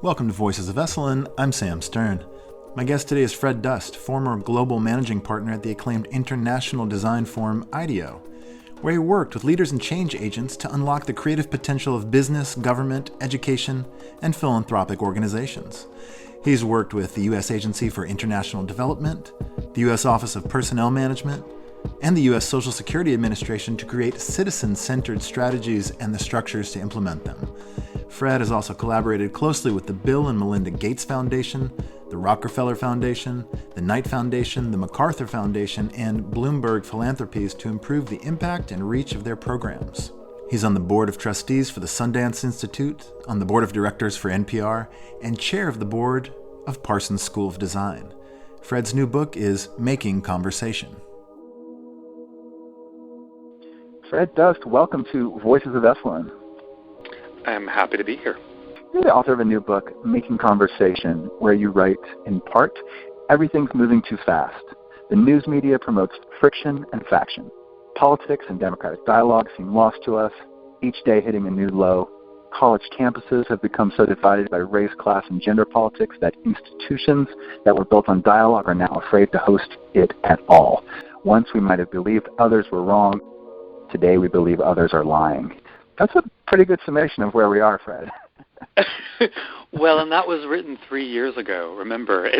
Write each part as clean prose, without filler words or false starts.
Welcome to Voices of Esalen. I'm Sam Stern. My guest today is Fred Dust, former global managing partner at the acclaimed international design firm IDEO, where he worked with leaders and change agents to unlock the creative potential of business, government, education, and philanthropic organizations. He's worked with the U.S. Agency for International Development, the U.S. Office of Personnel Management, and the U.S. Social Security Administration to create citizen-centered strategies and the structures to implement them. Fred has also collaborated closely with the Bill and Melinda Gates Foundation, the Rockefeller Foundation, the Knight Foundation, the MacArthur Foundation, and Bloomberg Philanthropies to improve the impact and reach of their programs. He's on the Board of Trustees for the Sundance Institute, on the Board of Directors for NPR, and chair of the board of Parsons School of Design. Fred's new book is Making Conversation. Fred Dust, welcome to Voices of Esalen. I'm happy to be here. You're the author of a new book, Making Conversation, where you write, in part, everything's moving too fast. The news media promotes friction and faction. Politics and democratic dialogue seem lost to us, each day hitting a new low. College campuses have become so divided by race, class, and gender politics that institutions that were built on dialogue are now afraid to host it at all. Once we might have believed others were wrong, today we believe others are lying. That's a pretty good summation of where we are, Fred. Well, and that was written 3 years ago. Remember,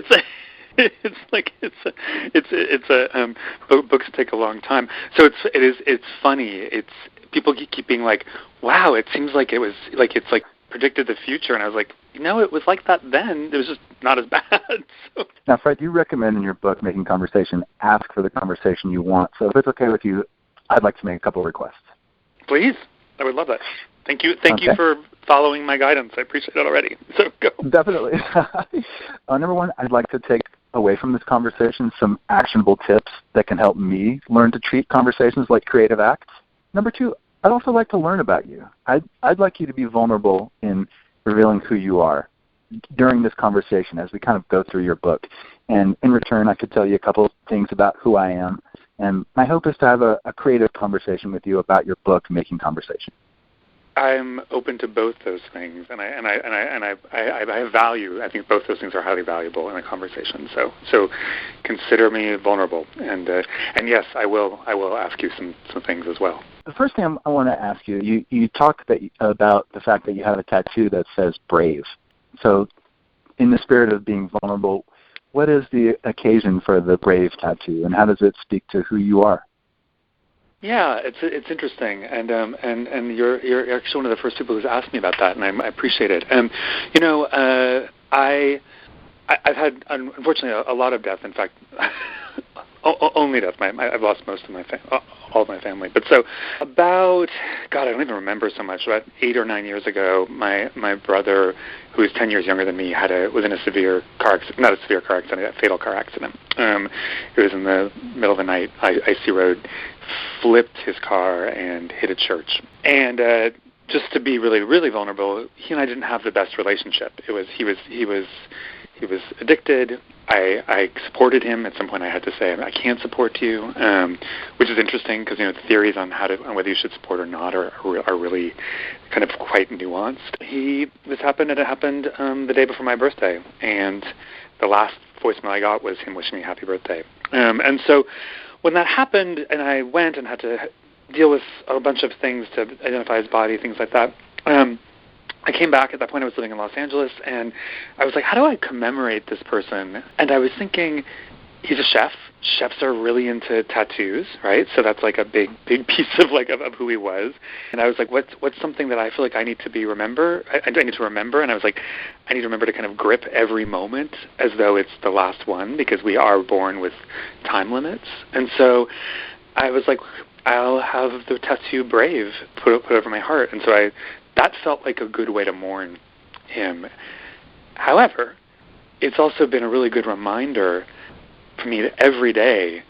books take a long time. So it's funny. It's people keep being like, wow, it seems like it's predicted the future, and I was like, it was like that then. It was just not as bad. So. Now, Fred, you recommend in your book, Making Conversation, ask for the conversation you want. So if it's okay with you, I'd like to make a couple of requests. Please. I would love that. Thank you you for following my guidance. I appreciate it already. So go. Definitely. Number one, I'd like to take away from this conversation some actionable tips that can help me learn to treat conversations like creative acts. Number two, I'd also like to learn about you. I'd like you to be vulnerable in revealing who you are during this conversation as we kind of go through your book. And in return, I could tell you a couple of things about who I am. And my hope is to have a creative conversation with you about your book, Making Conversation. I'm open to both those things, and I have value. I think both those things are highly valuable in a conversation. So consider me vulnerable, and yes, I will ask you some things as well. The first thing I want to ask you, you talked about the fact that you have a tattoo that says brave. So in the spirit of being vulnerable, what is the occasion for the brave tattoo, and how does it speak to who you are? Yeah, it's interesting, and you're actually one of the first people who's asked me about that, and I appreciate it. I've had, unfortunately, a lot of death. In fact, only death. I've lost most of all of my family. But so I don't even remember so much. About 8 or 9 years ago, my brother, who is 10 years younger than me, was in a severe car accident, not a severe car accident, a fatal car accident. It was in the middle of the night, icy road, flipped his car and hit a church. And just to be really, really vulnerable, he and I didn't have the best relationship. He was addicted. I supported him. At some point I had to say, I can't support you, which is interesting because the theories on whether you should support or not are really kind of quite nuanced. It happened the day before my birthday, and the last voicemail I got was him wishing me happy birthday. And so when that happened, and I went and had to deal with a bunch of things to identify his body, things like that, I came back. At that point I was living in Los Angeles, and I was like, how do I commemorate this person? And I was thinking, he's a chef. Chefs are really into tattoos, right? So that's like a big piece of who he was. And I was like, what's something that I feel like I need to remember? I need to remember. And I was like, I need to remember to kind of grip every moment as though it's the last one, because we are born with time limits. And so I was like, I'll have the tattoo brave put over my heart. And so that felt like a good way to mourn him. However, it's also been a really good reminder for me every day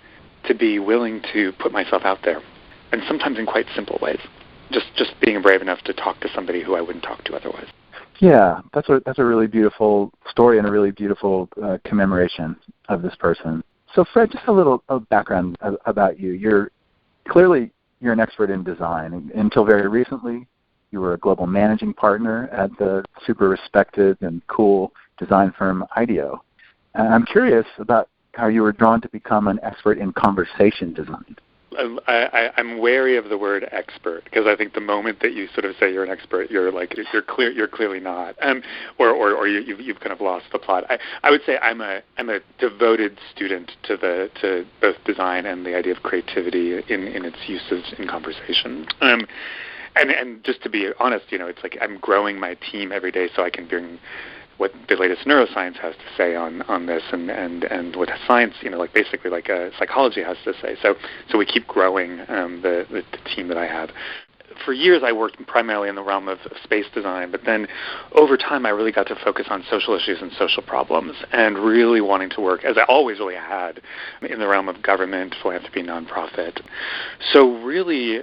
to be willing to put myself out there, and sometimes in quite simple ways. Just being brave enough to talk to somebody who I wouldn't talk to otherwise. Yeah, that's a really beautiful story and a really beautiful commemoration of this person. So, Fred, just a little background about you. You're an expert in design. Until very recently, You were a global managing partner at the super respected and cool design firm IDEO. And I'm curious about how you were drawn to become an expert in conversation design. I'm wary of the word expert, because I think the moment that you sort of say you're an expert, you're clearly not, or you've kind of lost the plot. I would say I'm a devoted student to both design and the idea of creativity in its uses in conversation. And just to be honest, it's like I'm growing my team every day so I can bring what the latest neuroscience has to say on this, and what science, basically psychology has to say. So we keep growing the team that I have. For years, I worked primarily in the realm of space design, but then over time, I really got to focus on social issues and social problems, and really wanting to work, as I always really had, in the realm of government, philanthropy, nonprofit. So really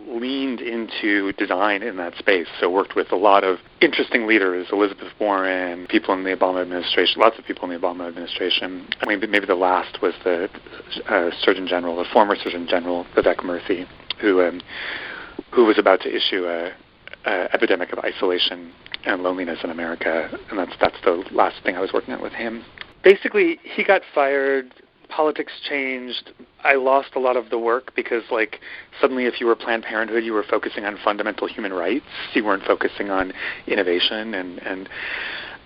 leaned into design in that space. So worked with a lot of interesting leaders, Elizabeth Warren, people in the Obama administration, lots of people in the Obama administration. Maybe the last was the Surgeon General, the former Surgeon General, Vivek Murthy, who was about to issue a epidemic of isolation and loneliness in America, and that's the last thing I was working on with him. Basically, he got fired. Politics changed. I lost a lot of the work because, suddenly if you were Planned Parenthood, you were focusing on fundamental human rights. You weren't focusing on innovation. And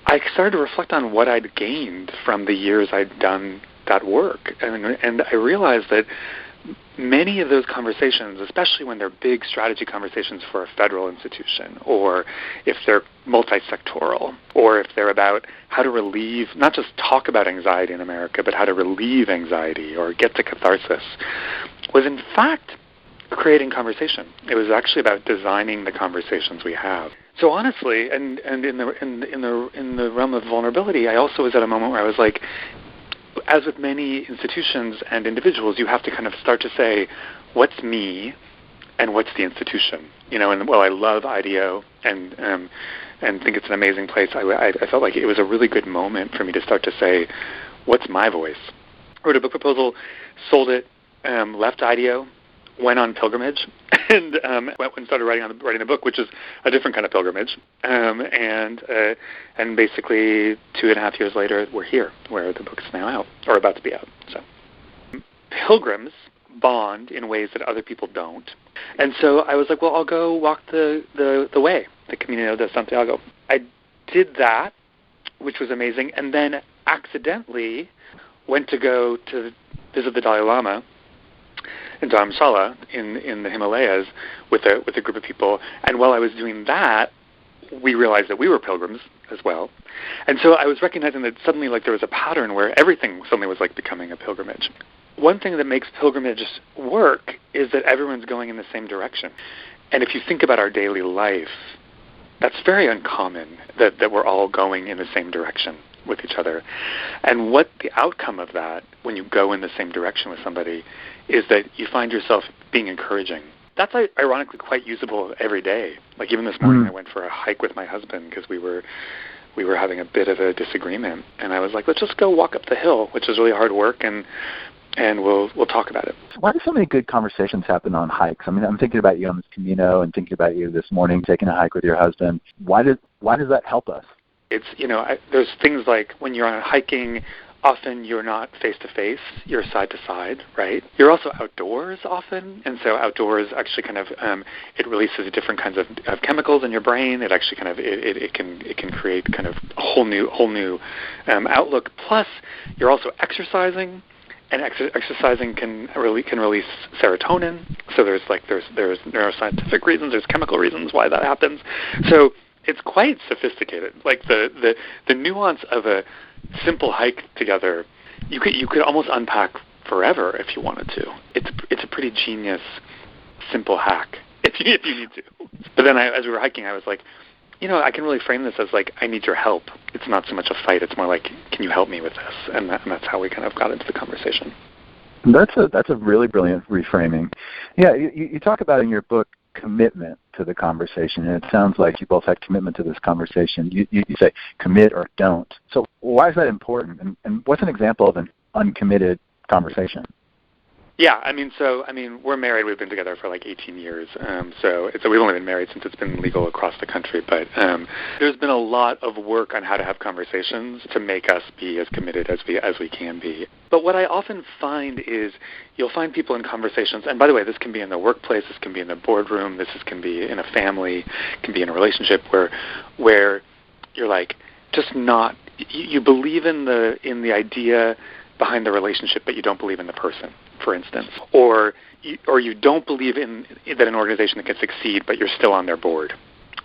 I started to reflect on what I'd gained from the years I'd done that work. And I realized that many of those conversations, especially when they're big strategy conversations for a federal institution, or if they're multi-sectoral, or if they're about how to relieve, not just talk about anxiety in America, but how to relieve anxiety or get to catharsis, was in fact creating conversation. It was actually about designing the conversations we have. So honestly, and in the realm of vulnerability, I also was at a moment where I was like, as with many institutions and individuals, you have to kind of start to say, what's me and what's the institution? And while I love IDEO and think it's an amazing place, I felt like it was a really good moment for me to start to say, what's my voice? Wrote a book proposal, sold it, left IDEO, went on pilgrimage, and went and started writing the book, which is a different kind of pilgrimage. And basically 2.5 years later, we're here, where the book's now out, or about to be out. So pilgrims bond in ways that other people don't. And so I was like, well, I'll go walk the way, the Camino de Santiago. I did that, which was amazing, and then accidentally went to go to visit the Dalai Lama in Dharamshala in the Himalayas with a group of people. And while I was doing that, we realized that we were pilgrims as well. And so I was recognizing that suddenly there was a pattern where everything suddenly was becoming a pilgrimage. One thing that makes pilgrimages work is that everyone's going in the same direction. And if you think about our daily life, that's very uncommon that we're all going in the same direction with each other. And what the outcome of that, when you go in the same direction with somebody, is that you find yourself being encouraging. That's ironically quite usable every day. Even this morning, I went for a hike with my husband because we were having a bit of a disagreement, and I was like, let's just go walk up the hill, which is really hard work, and we'll talk about it. Why do so many good conversations happen on hikes? I mean, I'm thinking about you on this Camino and thinking about you this morning taking a hike with your husband. Why does that help us? It's, there's things like when you're hiking, often you're not face-to-face, you're side-to-side, right? You're also outdoors often, and so outdoors actually kind of, it releases different kinds of chemicals in your brain. It actually kind of, it can create kind of a whole new outlook. Plus, you're also exercising, and exercising can release serotonin. So there's neuroscientific reasons, there's chemical reasons why that happens. So it's quite sophisticated. The nuance of a simple hike together, you could almost unpack forever if you wanted to. It's a pretty genius, simple hack if you need to. But then as we were hiking, I was like, I can really frame this as I need your help. It's not so much a fight. It's more like, can you help me with this? And that's how we kind of got into the conversation. That's a really brilliant reframing. Yeah, you talk about in your book commitment to the conversation, and it sounds like you both had commitment to this conversation. You say commit or don't. So why is that important? And what's an example of an uncommitted conversation? Yeah, we're married. We've been together for like 18 years. So we've only been married since it's been legal across the country. But there's been a lot of work on how to have conversations to make us be as committed as we can be. But what I often find is you'll find people in conversations, and by the way, this can be in the workplace, this can be in the boardroom, can be in a family, can be in a relationship where you're like just not. You believe in the idea behind the relationship, but you don't believe in the person, for instance, or you don't believe in that an organization can succeed, but you're still on their board,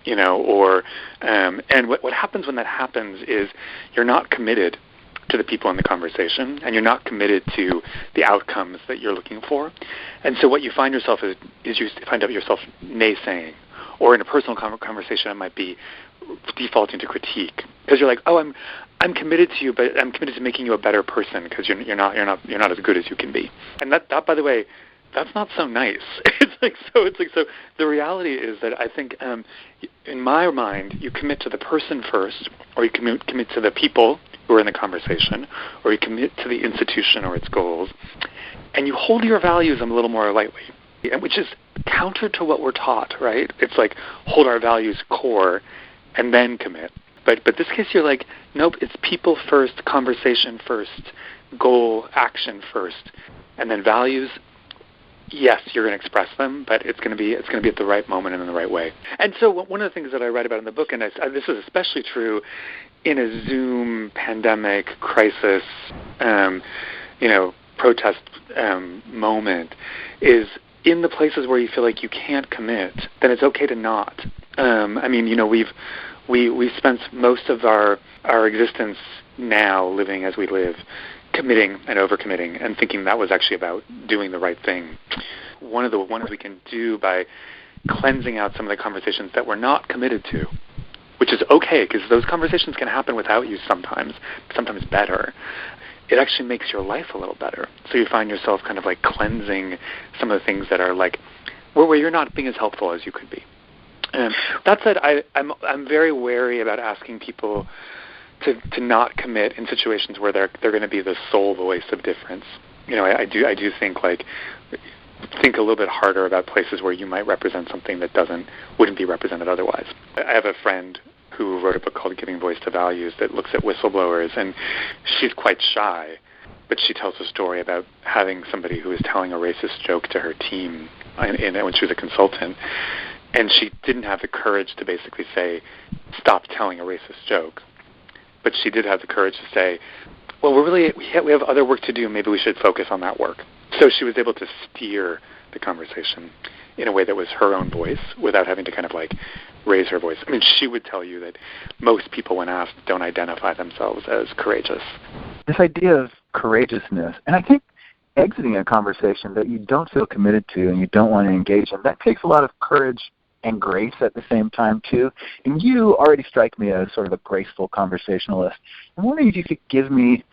and what happens when that happens is you're not committed to the people in the conversation, and you're not committed to the outcomes that you're looking for, and so what you find yourself is you find out yourself naysaying, or in a personal conversation, it might be defaulting to critique because you're like, oh, I'm committed to you, but I'm committed to making you a better person because you're not as good as you can be. And that by the way, that's not so nice. It's like so. The reality is that I think in my mind, you commit to the person first, or you commit to the people who are in the conversation, or you commit to the institution or its goals, and you hold your values a little more lightly, which is counter to what we're taught, right? It's like hold our values core and then commit. But this case, you're like, nope, it's people first, conversation first, goal, action first, and then values. Yes, you're going to express them, but it's going to be at the right moment and in the right way. And so one of the things that I write about in the book, and this is especially true in a Zoom pandemic crisis, protest moment, is in the places where you feel like you can't commit, then it's okay to not. We spent most of our existence now living as we live, committing and overcommitting and thinking that was actually about doing the right thing. One of the ones we can do by cleansing out some of the conversations that we're not committed to, which is okay because those conversations can happen without you sometimes better. It actually makes your life a little better. So you find yourself kind of like cleansing some of the things that are like where you're not being as helpful as you could be. That said, I'm very wary about asking people to not commit in situations where they're going to be the sole voice of difference. I do think a little bit harder about places where you might represent something that wouldn't be represented otherwise. I have a friend who wrote a book called Giving Voice to Values that looks at whistleblowers, and she's quite shy, but she tells a story about having somebody who was telling a racist joke to her team when she was a consultant. And she didn't have the courage to basically say, stop telling a racist joke. But she did have the courage to say, well, we have other work to do. Maybe we should focus on that work. So she was able to steer the conversation in a way that was her own voice without having to kind of like raise her voice. I mean, she would tell you that most people, when asked, don't identify themselves as courageous. This idea of courageousness, and I think exiting a conversation that you don't feel committed to and you don't want to engage in, that takes a lot of courage and grace at the same time, too. And you already strike me as sort of a graceful conversationalist. I'm wondering if you could give me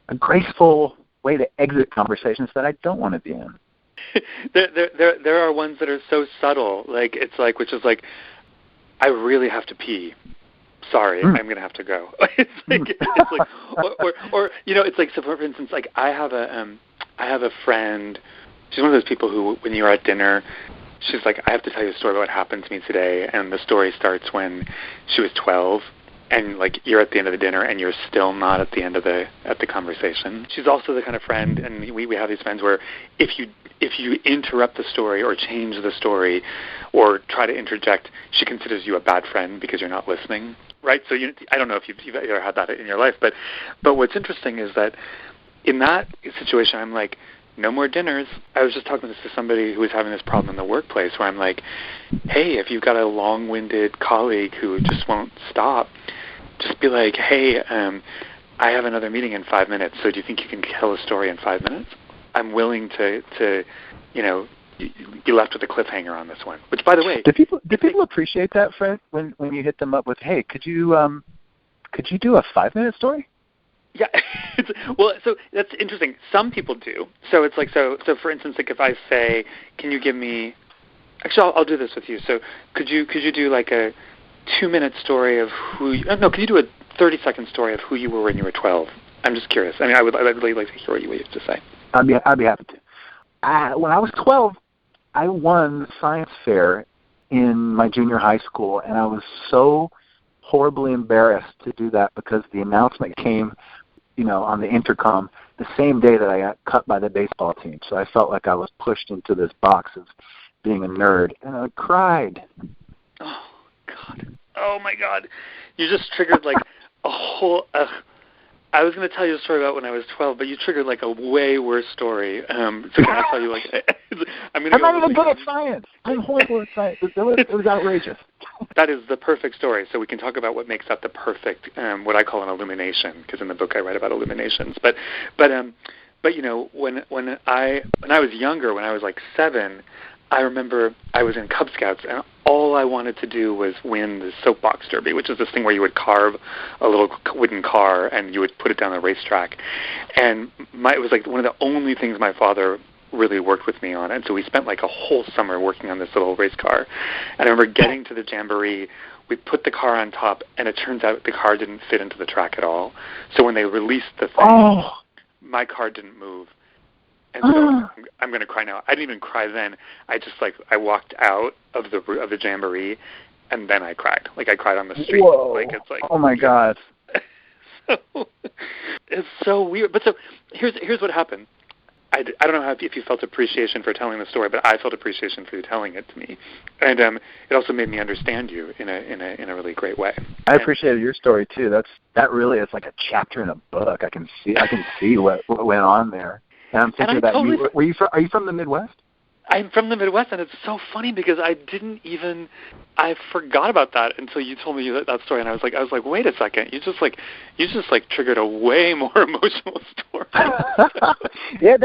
a graceful way to exit conversations that I don't want to be in. There are ones that are so subtle, which is like, I really have to pee. Sorry, I'm going to have to go. It's like, so for instance, like I have a friend. She's one of those people who, when you're at dinner, she's like, I have to tell you a story about what happened to me today, and the story starts when she was 12, and like you're at the end of the dinner, and you're still not at the end of the conversation. She's also the kind of friend, and we have these friends where if you interrupt the story or change the story or try to interject, she considers you a bad friend because you're not listening, right? So I don't know if you've ever had that in your life, but what's interesting is that in that situation, I'm like, no more dinners. I was just talking to somebody who was having this problem in the workplace where I'm like, hey, if you've got a long-winded colleague who just won't stop, just be like, hey, I have another meeting in 5 minutes, so do you think you can tell a story in 5 minutes? I'm willing to be left with a cliffhanger on this one. Which, by the way, do people appreciate that, Fred, when you hit them up with, hey, could you do a 5-minute story? Yeah, so that's interesting. Some people do. So it's like, so for instance, like if I say, can you give me, actually I'll do this with you. So could you do like a 2-minute story of could you do a 30-second story of who you were when you were 12? I'm just curious. I mean, I'd really like to hear what you have to say. I'd be happy to. when I was 12, I won the science fair in my junior high school, and I was so horribly embarrassed to do that because the announcement came, on the intercom the same day that I got cut by the baseball team. So I felt like I was pushed into this box of being a nerd, and I cried. Oh, God. Oh, my God. You just triggered, like, a whole... I was going to tell you a story about when I was 12, but you triggered, like, a way worse story. So can I tell you, like... I'm not even good at science. I'm horrible at science. It was outrageous. That is the perfect story. So we can talk about what makes that the perfect, what I call an illumination, because in the book I write about illuminations. But when I was younger, when I was like 7, I remember I was in Cub Scouts, and all I wanted to do was win the soapbox derby, which is this thing where you would carve a little wooden car and you would put it down the racetrack. And it was like one of the only things my father really worked with me on. And so we spent like a whole summer working on this little race car. And I remember getting to the jamboree, we put the car on top, and it turns out the car didn't fit into the track at all. So when they released the thing, my car didn't move. And so I'm going to cry now. I didn't even cry then. I walked out of the jamboree, and then I cried. Like I cried on the street. Whoa. Like it's like, oh my God. So, it's so weird. But so here's what happened. I don't know if you felt appreciation for telling the story, but I felt appreciation for you telling it to me, and it also made me understand you in a really great way. I appreciated your story too. That really is like a chapter in a book. I can see what went on there. And I'm thinking about you. Are you from the Midwest? I'm from the Midwest, and it's so funny because I forgot about that until you told me that story, and I was like, wait a second, you just triggered a way more emotional story. Yeah,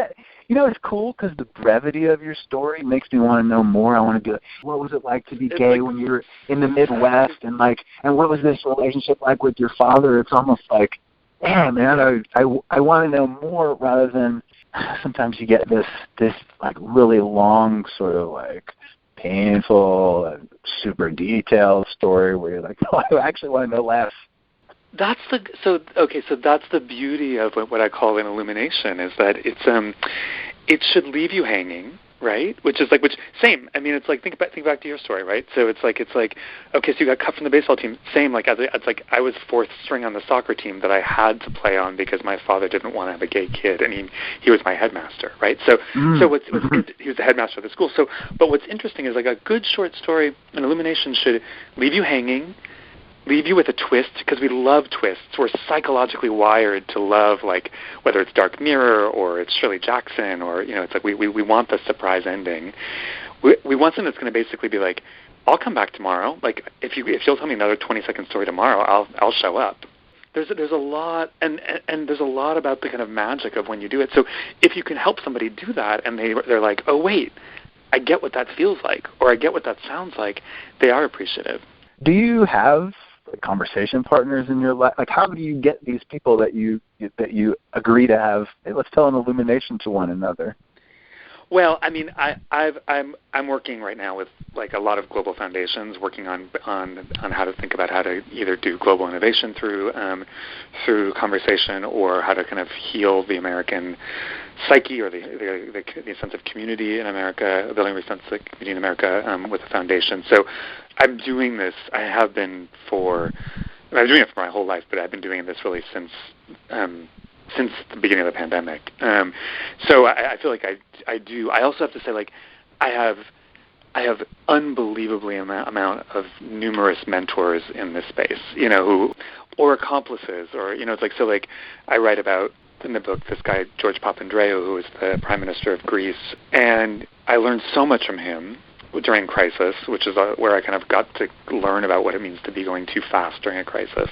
it's cool because the brevity of your story makes me want to know more. I want to be like, what was it like to be gay when you were in the Midwest, and what was this relationship like with your father? It's almost like, man, I want to know more rather than. Sometimes you get this like really long sort of like painful, super detailed story where you're like, no, I actually want to know less. So that's the beauty of what I call an illumination, is that it should leave you hanging, right? Same. I mean, it's like think back to your story, right? So it's like okay, so you got cut from the baseball team. Same, it's like I was fourth string on the soccer team that I had to play on because my father didn't want to have a gay kid, and he was my headmaster, right? So he was the headmaster of the school. So, but what's interesting is like a good short story, an illumination should leave you hanging, leave you with a twist, because we love twists. We're psychologically wired to love, like, whether it's Dark Mirror or it's Shirley Jackson or, it's like we want the surprise ending. We want something that's going to basically be like, I'll come back tomorrow. Like, if you'll tell me another 20-second story tomorrow, I'll show up. There's a lot, and there's a lot about the kind of magic of when you do it. So if you can help somebody do that, and they're like, oh, wait, I get what that feels like, or I get what that sounds like, they are appreciative. Do you have conversation partners in your life? Like, how do you get these people that you agree to have? Hey, let's tell an illumination to one another. Well, I mean, I'm working right now with like a lot of global foundations, working on how to think about how to either do global innovation through conversation, or how to kind of heal the American psyche, or the sense of community in America, building a sense of community in America with a foundation. So I'm doing this. I've been doing it for my whole life, but I've been doing this really since the beginning of the pandemic. So I feel like I do. I also have to say, like, I have unbelievably amount of numerous mentors in this space, or accomplices, or, it's like, so like I write about in the book this guy, George Papandreou, who was the Prime Minister of Greece, and I learned so much from him during crisis, which is where I kind of got to learn about what it means to be going too fast during a crisis.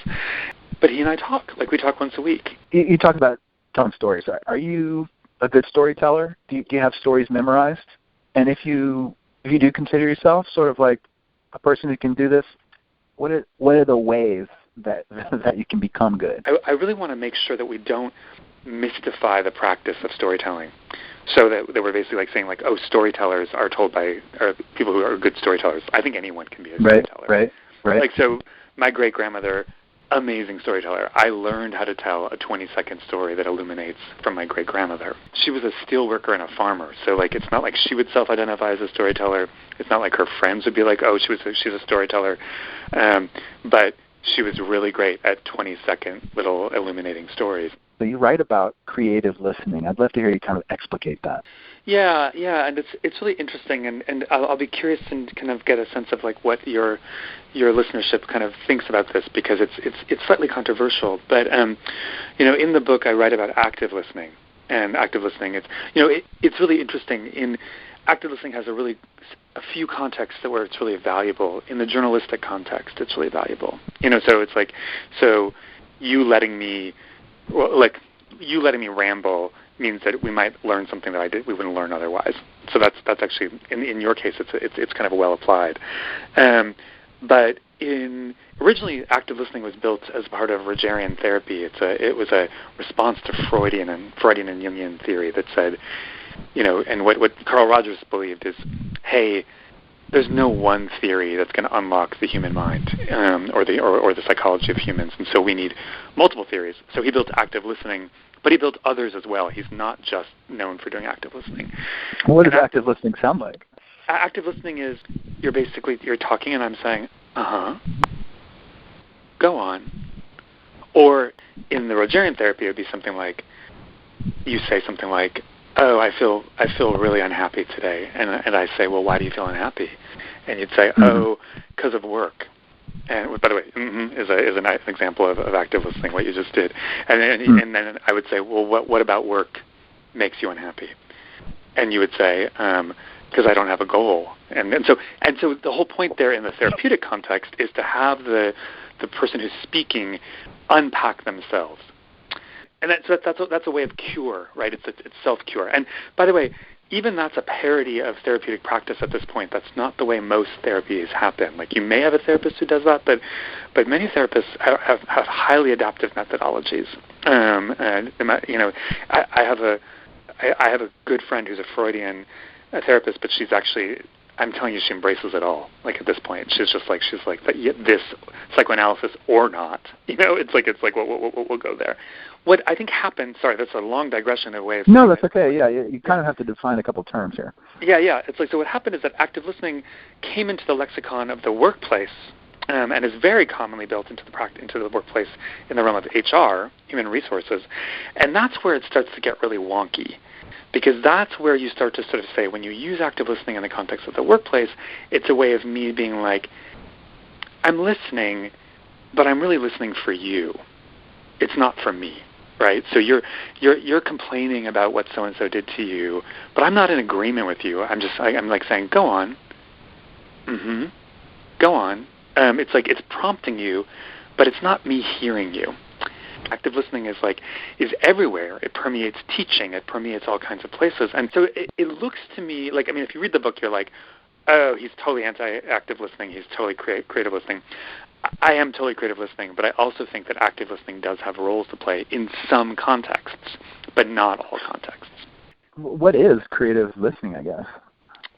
But he and I talk, like we talk once a week. You talk about telling stories. Are you a good storyteller? Do you have stories memorized? And if you do consider yourself sort of like a person who can do this, what are the ways that you can become good? I really want to make sure that we don't mystify the practice of storytelling. So that we're basically like saying like, oh, storytellers are told by people who are good storytellers. I think anyone can be a storyteller. Right. Like, so my great-grandmother amazing storyteller. I learned how to tell a 20-second story that illuminates from my great-grandmother. She was a steel worker and a farmer, so like it's not like she would self-identify as a storyteller. It's not like her friends would be like, oh, she's a storyteller. But she was really great at 20-second little illuminating stories. So you write about creative listening. I'd love to hear you kind of explicate that. Yeah, and it's really interesting, and I'll be curious and kind of get a sense of like what your listenership kind of thinks about this, because it's slightly controversial. But in the book I write about active listening, and active listening it's really interesting. In active listening has a few contexts where it's really valuable. In the journalistic context, it's really valuable. So it's like you letting me ramble means that we might learn something that we wouldn't learn otherwise. So that's actually in your case it's kind of well applied. But originally active listening was built as part of Rogerian therapy. It was a response to Freudian and Jungian theory that said, and what Carl Rogers believed is, hey, there's no one theory that's going to unlock the human mind or the psychology of humans, and so we need multiple theories. So he built active listening, but he built others as well. He's not just known for doing active listening. What does active listening sound like? Active listening is you're talking and I'm saying, go on. Or in the Rogerian therapy, it would be something like, you say something like, oh, I feel really unhappy today. And I say, well, why do you feel unhappy? And you'd say, oh, because of work. And by the way, is an example of active listening, what you just did. And then I would say, well, what about work makes you unhappy? And you would say, because I don't have a goal. And so the whole point there in the therapeutic context is to have the person who's speaking unpack themselves. And that's a way of cure, right? It's self-cure. And by the way, even that's a parody of therapeutic practice at this point. That's not the way most therapies happen. Like, you may have a therapist who does that, but many therapists have highly adaptive methodologies. And I have a good friend who's a Freudian therapist, but she's actually, I'm telling you, she embraces it all. Like, at this point, she's like this psychoanalysis or not. It's like we'll go there. What I think happened, sorry, that's a long digression in a way of... No, that's okay, yeah. You kind of have to define a couple terms here. Yeah. It's like, so what happened is that active listening came into the lexicon of the workplace and is very commonly built into the workplace in the realm of HR, human resources. And that's where it starts to get really wonky. Because that's where you start to sort of say, when you use active listening in the context of the workplace, it's a way of me being like, I'm listening, but I'm really listening for you. It's not for me, right? So you're complaining about what so-and-so did to you, but I'm not in agreement with you. I'm like saying, go on. Go on. It's like it's prompting you, but it's not me hearing you. Active listening is everywhere. It permeates teaching. It permeates all kinds of places. And so it looks to me like, if you read the book, you're like, oh, he's totally anti-active listening. He's totally creative listening. I am totally creative listening, but I also think that active listening does have roles to play in some contexts, but not all contexts. What is creative listening, I guess?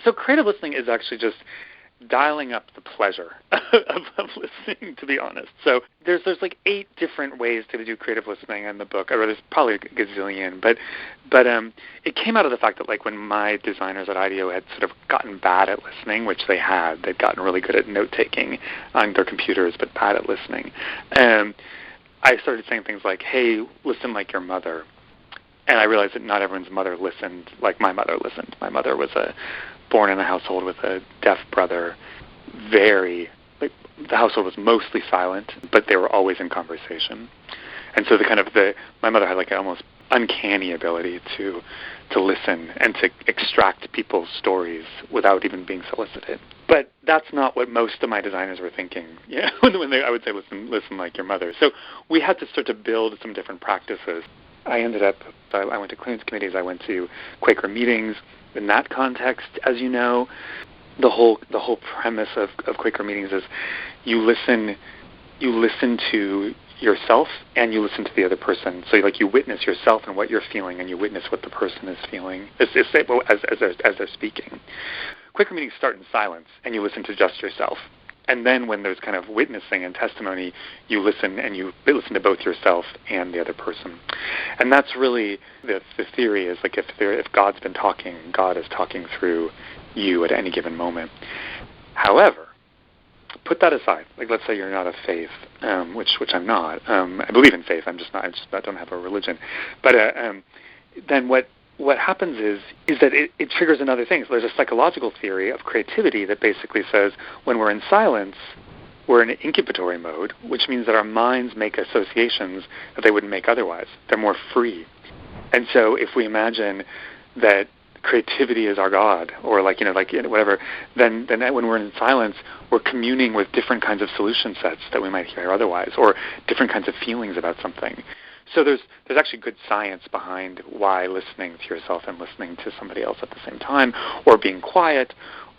So creative listening is actually just dialing up the pleasure of listening, to be honest. So there's like 8 different ways to do creative listening in the book. Or there's probably a gazillion, but it came out of the fact that, like, when my designers at IDEO had sort of gotten bad at listening, which they'd gotten really good at note-taking on their computers, but bad at listening. I started saying things like, hey, listen like your mother. And I realized that not everyone's mother listened like my mother listened. My mother was born in a household with a deaf brother. The household was mostly silent, but they were always in conversation. And so my mother had like an almost uncanny ability to listen and to extract people's stories without even being solicited. But that's not what most of my designers were thinking. When I would say listen like your mother. So we had to start to build some different practices. I went to claims committees. I went to Quaker meetings. In that context, as you know, the whole premise of Quaker meetings is you listen to yourself and you listen to the other person. So you witness yourself and what you're feeling, and you witness what the person is feeling as they're speaking. Quaker meetings start in silence, and you listen to just yourself. And then when there's kind of witnessing and testimony, you listen, and you listen to both yourself and the other person. And that's really the theory is like if God's been talking, God is talking through you at any given moment. However, put that aside. Like, let's say you're not of faith, which I'm not. I believe in faith. I'm just not. I don't have a religion. But then what happens is that it triggers another thing. So there's a psychological theory of creativity that basically says when we're in silence, we're in incubatory mode, which means that our minds make associations that they wouldn't make otherwise. They're more free. And so if we imagine that creativity is our God, or whatever, then when we're in silence, we're communing with different kinds of solution sets that we might hear otherwise, or different kinds of feelings about something. So there's actually good science behind why listening to yourself and listening to somebody else at the same time, or being quiet,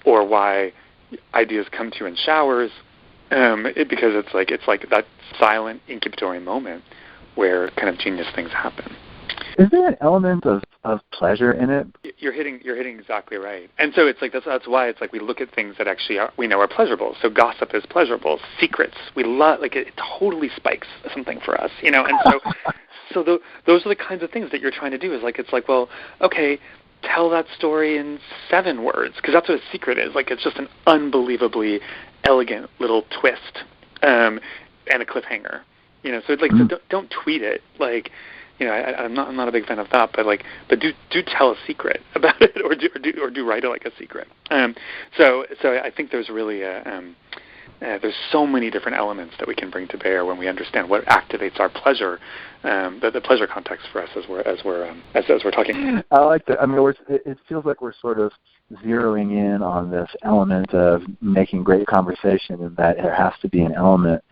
or why ideas come to you in showers, because it's like that silent incubatory moment where kind of genius things happen. Is there an element of pleasure in it? You're hitting exactly right. And so it's like that's why it's like we look at things that actually we know are pleasurable. So gossip is pleasurable. Secrets, we love, like it totally spikes something for us, And so those are the kinds of things that you're trying to do. It's like, well, okay, tell that story in 7 words, because that's what a secret is. Like, it's just an unbelievably elegant little twist and a cliffhanger. So it's like, so don't tweet it. Like, I'm not a big fan of that, but do tell a secret about it, or do write it like a secret. So I think there's really there's so many different elements that we can bring to bear when we understand what activates our pleasure, the pleasure context for us as we're talking. I like that. I mean, it feels like we're sort of zeroing in on this element of making great conversation, and that there has to be an element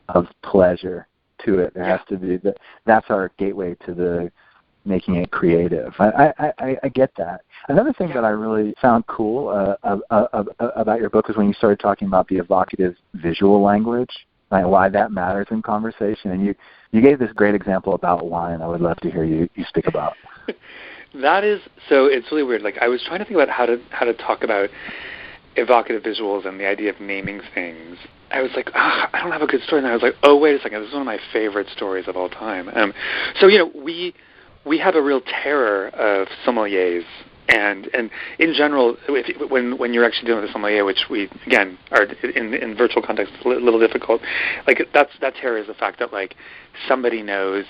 of pleasure to it. There has to be that's our gateway to the making it creative. I get that. Another thing that I really found cool about your book is when you started talking about the evocative visual language, and why that matters in conversation. And you gave this great example about wine. I would love to hear you speak about. That is, so it's really weird. Like, I was trying to think about how to talk about evocative visuals and the idea of naming things. I was like, I don't have a good story. And I was like, oh, wait a second, this is one of my favorite stories of all time. So we have a real terror of sommeliers, and in general, when you're actually dealing with a sommelier, which we again are in virtual context a little difficult. Like, that terror is the fact that like somebody knows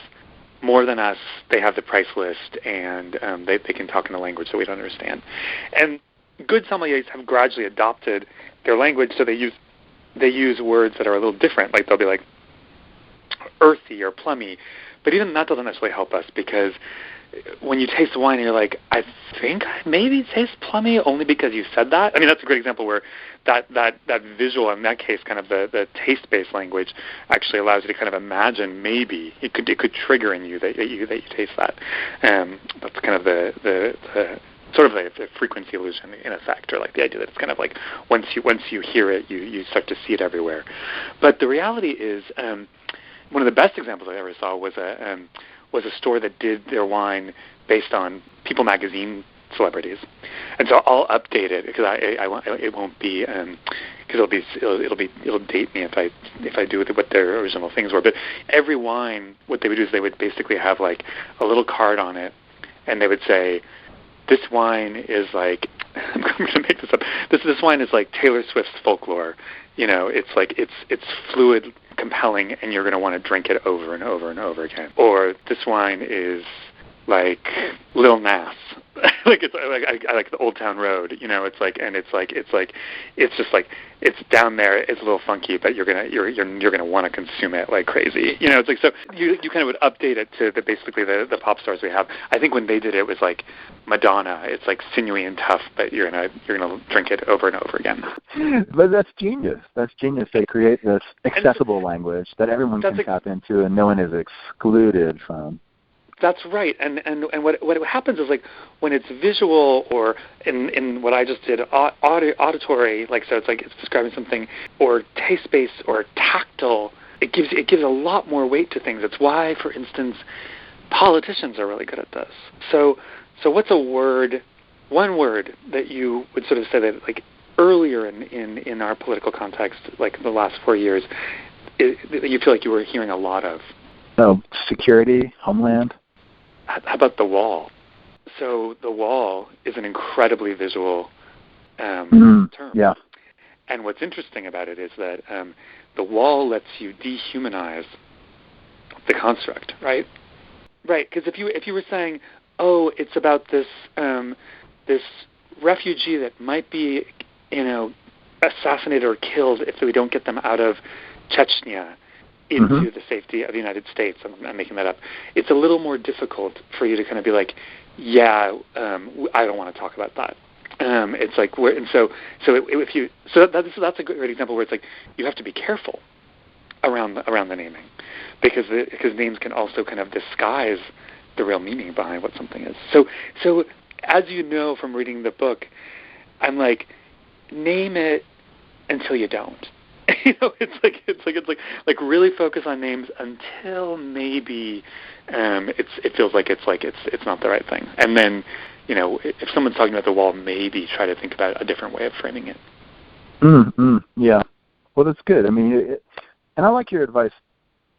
more than us. They have the price list, and they can talk in a language that we don't understand. And good sommeliers have gradually adopted their language, so they use words that are a little different. Like, they'll be like earthy or plummy, but even that doesn't necessarily help us, because when you taste wine and you're like, I think I maybe taste plummy only because you said that. I mean, that's a great example where that visual, in that case, kind of the taste-based language actually allows you to kind of imagine maybe it could trigger in you that you taste that. That's kind of the sort of a frequency illusion in effect, or like the idea that it's kind of like once you hear it, you start to see it everywhere. But the reality is, one of the best examples I ever saw was a store that did their wine based on People magazine celebrities, and so I'll update it because it won't be because it'll date me if I do what their original things were. But every wine, what they would do is they would basically have like a little card on it, and they would say, this wine is like, I'm going to make this up. This wine is like Taylor Swift's Folklore. It's like it's fluid, compelling, and you're going to want to drink it over and over and over again. Or this wine is like Lil Nas. Like, it's like I like the Old Town Road. It's just like it's down there. It's a little funky, but you're gonna want to consume it like crazy. It's like, so you kind of would update it to basically the pop stars we have. I think when they did it was like Madonna. It's like sinewy and tough, but you're gonna drink it over and over again. But that's genius. That's genius. They create this accessible language that everyone can tap into, and no one is excluded from. That's right, and what happens is, like, when it's visual, or in what I just did, auditory, like, so it's describing something, or taste-based or tactile, it gives a lot more weight to things. It's why, for instance, politicians are really good at this. So what's one word that you would sort of say that, like, earlier in our political context, like the last 4 years, you feel like you were hearing a lot of? Oh, security, homeland. How about the wall? So the wall is an incredibly visual term. Yeah. And what's interesting about it is that the wall lets you dehumanize the construct, right? Right, because if you were saying, oh, it's about this this refugee that might be, assassinated or killed if we don't get them out of Chechnya into the safety of the United States. I'm making that up. It's a little more difficult for you to kind of be like, I don't want to talk about that. It's like that's a great example where it's like you have to be careful around the naming because names can also kind of disguise the real meaning behind what something is. So as you know from reading the book, I'm like, name it until you don't. It's like really focus on names until maybe it feels like it's not the right thing. And then, if someone's talking about the wall, maybe try to think about a different way of framing it. Yeah. Well, that's good. I mean, and I like your advice.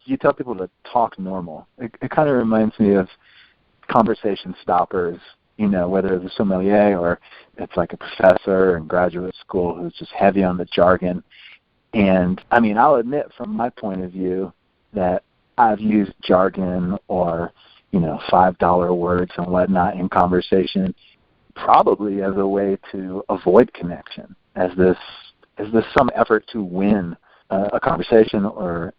You tell people to talk normal. It kind of reminds me of conversation stoppers, whether it's a sommelier or it's like a professor in graduate school who's just heavy on the jargon. And, I mean, I'll admit from my point of view that I've used jargon or, $5 words and whatnot in conversation probably as a way to avoid connection, as this some effort to win a conversation or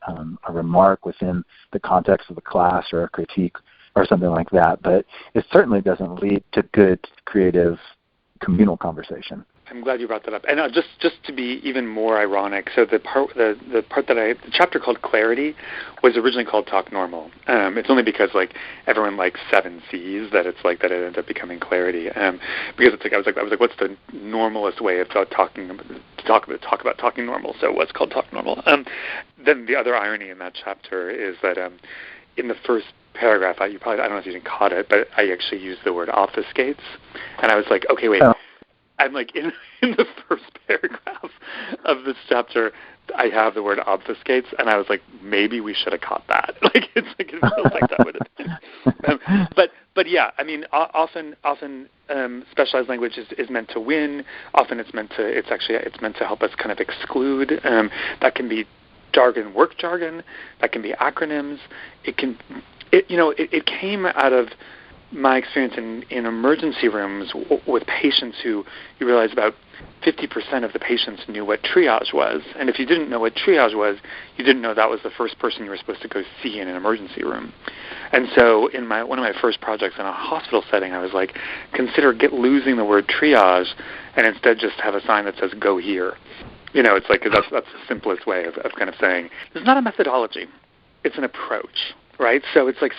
a remark within the context of the class or a critique or something like that. But it certainly doesn't lead to good, creative, communal conversation. I'm glad you brought that up. And just to be even more ironic, so the chapter called Clarity was originally called Talk Normal. It's only because like everyone likes 7 C's that it's like that it ended up becoming Clarity. Because it's like I was like, what's the normalest way of talk about talking normal? So what's called Talk Normal? Then the other irony in that chapter is that in the first paragraph, I don't know if you even caught it, but I actually used the word obfuscates, and I was like, okay, wait. Oh. I'm like, in the first paragraph of this chapter, I have the word obfuscates, and I was like, maybe we should have caught that. Like, it feels like that would have been. But yeah, I mean, often specialized language is meant to win. Often it's meant to help us kind of exclude. That can be jargon, work jargon. That can be acronyms. It came out of my experience in emergency rooms with patients who you realize about 50% of the patients knew what triage was. And if you didn't know what triage was, you didn't know that was the first person you were supposed to go see in an emergency room. And so in one of my first projects in a hospital setting, I was like, consider losing the word triage and instead just have a sign that says go here. It's like that's the simplest way of kind of saying it's not a methodology, it's an approach. Right, so it's like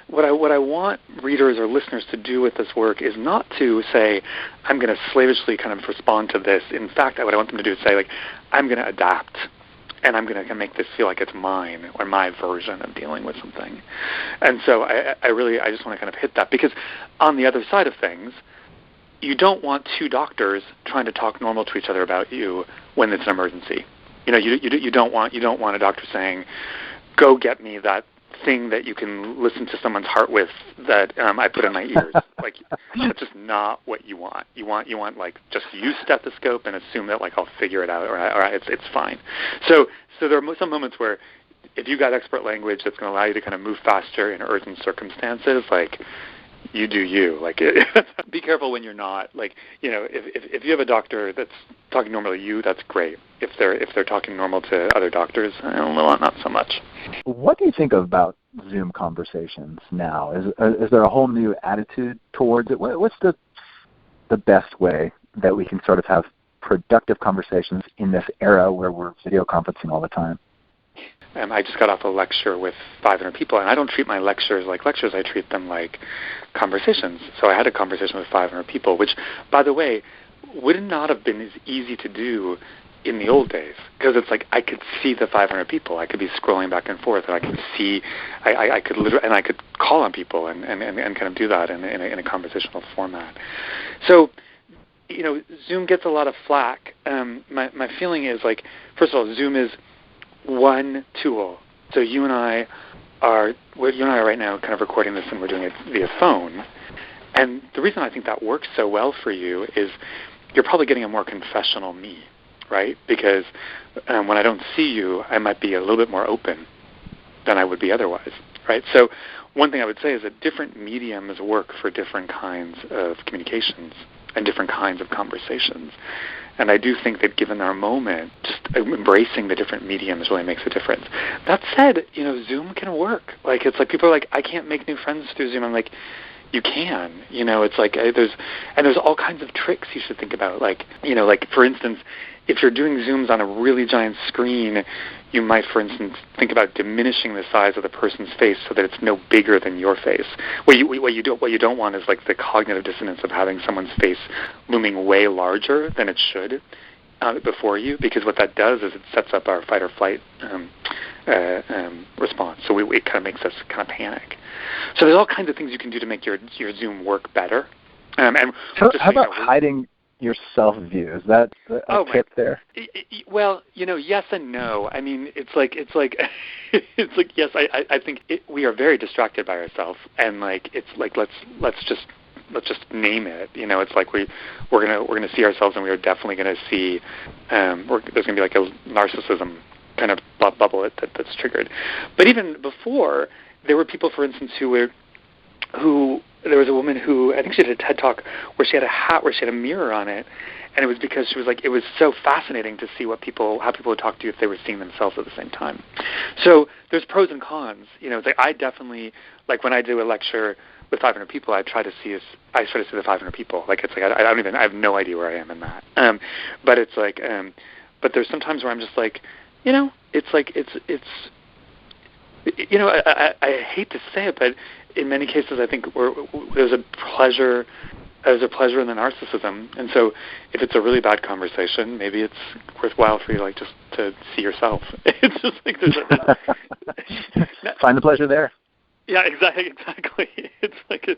what I want readers or listeners to do with this work is not to say I'm going to slavishly kind of respond to this. In fact, what I want them to do is say like I'm going to adapt, and I'm going to make this feel like it's mine or my version of dealing with something. And so I just want to kind of hit that because on the other side of things, you don't want 2 doctors trying to talk normal to each other about you when it's an emergency. You don't want a doctor saying, "Go get me that thing that you can listen to someone's heart with that I put in my ears." Like that's just not what you want. You want like just use stethoscope and assume that like I'll figure it out or it's fine. So there are some moments where if you got expert language that's going to allow you to kind of move faster in urgent circumstances, like you do you. Like be careful when you're not. Like if you have a doctor that's talking normal to you, that's great. If they're talking normal to other doctors, not so much. What do you think about Zoom conversations now? Is there a whole new attitude towards it? What's the best way that we can sort of have productive conversations in this era where we're video conferencing all the time? I just got off a lecture with 500 people, and I don't treat my lectures like lectures. I treat them like conversations. So I had a conversation with 500 people, which, by the way, would not have been as easy to do in the old days, because it's like I could see the 500 people. I could be scrolling back and forth, and I could see, I could literally, and I could call on people and kind of do that in a conversational format. So Zoom gets a lot of flack. My feeling is like, first of all, Zoom is one tool. So you and I are right now kind of recording this, and we're doing it via phone. And the reason I think that works so well for you is you're probably getting a more confessional me, right? Because when I don't see you, I might be a little bit more open than I would be otherwise, right? So one thing I would say is that different mediums work for different kinds of communications and different kinds of conversations. And I do think that given our moment, just embracing the different mediums really makes a difference. That said, Zoom can work. Like, it's like people are like, I can't make new friends through Zoom. I'm like, you can. It's like there's all kinds of tricks you should think about. Like, like for instance, if you're doing Zooms on a really giant screen, you might, for instance, think about diminishing the size of the person's face so that it's no bigger than your face. What you don't want is like the cognitive dissonance of having someone's face looming way larger than it should before you, because what that does is it sets up our fight or flight response. So it kind of makes us kind of panic. So there's all kinds of things you can do to make your Zoom work better. And how about hiding your self-view? Is that a tip there? Well, yes and no. I mean, it's like yes. I think we are very distracted by ourselves, and like it's like let's just name it. It's like we're gonna see ourselves, and we are definitely gonna see. There's gonna be like a narcissism kind of bubble that's triggered. But even before, there were people, for instance, who there was a woman who, I think she did a TED Talk where she had a hat where she had a mirror on it, and it was because she was like, it was so fascinating to see how people would talk to you if they were seeing themselves at the same time. So there's pros and cons. It's like I definitely, like when I do a lecture with 500 people, I try to see the 500 people. Like it's like I have no idea where I am in that. But it's like, but there's sometimes where I'm just like, it's like it's. I hate to say it, but in many cases, I think there's a pleasure in the narcissism. And so, if it's a really bad conversation, maybe it's worthwhile for you, like, just to see yourself. It's just like there's find the pleasure there. Yeah, exactly. It's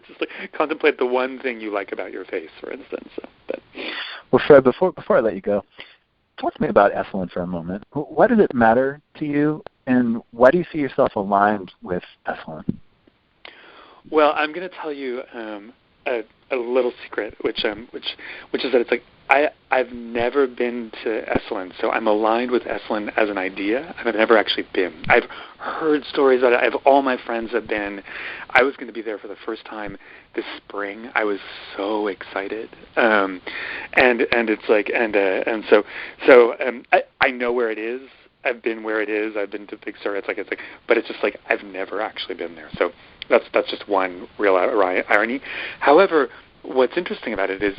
just like contemplate the one thing you like about your face, for instance. Well, Fred, before I let you go, talk to me about Esalen for a moment. Why does it matter to you, and why do you see yourself aligned with Esalen? Well, I'm going to tell you a little secret, which is that it's like I've never been to Esalen, so I'm aligned with Esalen as an idea. I've never actually been. I've heard stories about it. All my friends have been. I was going to be there for the first time this spring. I was so excited, and it's like so I know where it is. I've been where it is. I've been to Big Sur. It's like, but it's just like I've never actually been there. So that's just one real irony. However, what's interesting about it is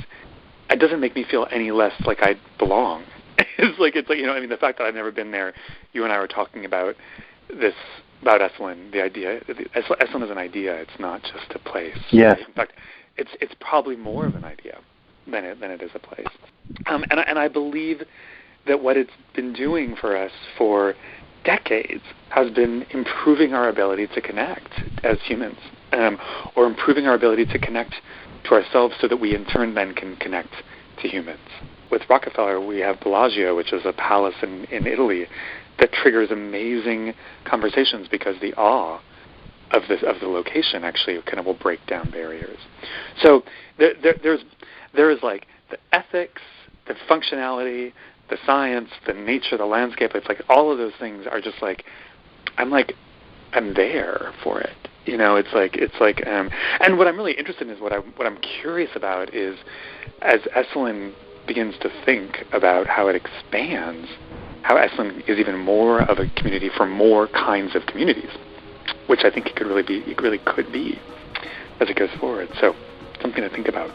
it doesn't make me feel any less like I belong. It's like the fact that I've never been there. You and I were talking about this about Esalen, the idea. Esalen is an idea. It's not just a place. Yes. In fact, it's probably more of an idea than it is a place. And I believe that what it's been doing for us for decades has been improving our ability to connect as humans, or improving our ability to connect to ourselves so that we in turn then can connect to humans. With Rockefeller, we have Bellagio, which is a palace in Italy that triggers amazing conversations because the awe of the location actually kind of will break down barriers. So there is like the ethics, the functionality, the science, the nature, the landscape. It's like all of those things are just like I'm there for it. And what I'm really interested in is what I'm curious about is as Esalen begins to think about how it expands, how Esalen is even more of a community for more kinds of communities, which I think it really could be as it goes forward. So something to think about.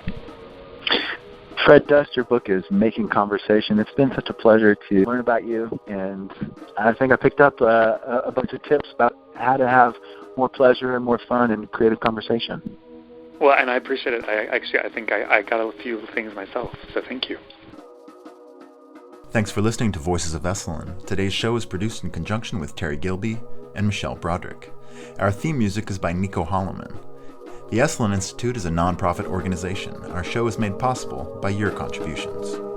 Fred Dust, your book is Making Conversation. It's been such a pleasure to learn about you, and I think I picked up a bunch of tips about how to have more pleasure and more fun and creative conversation. Well, and I appreciate it. I think I got a few things myself, so thank you. Thanks for listening to Voices of Esalen. Today's show is produced in conjunction with Terry Gilby and Michelle Broderick. Our theme music is by Nico Holloman. The Esalen Institute is a nonprofit organization. Our show is made possible by your contributions.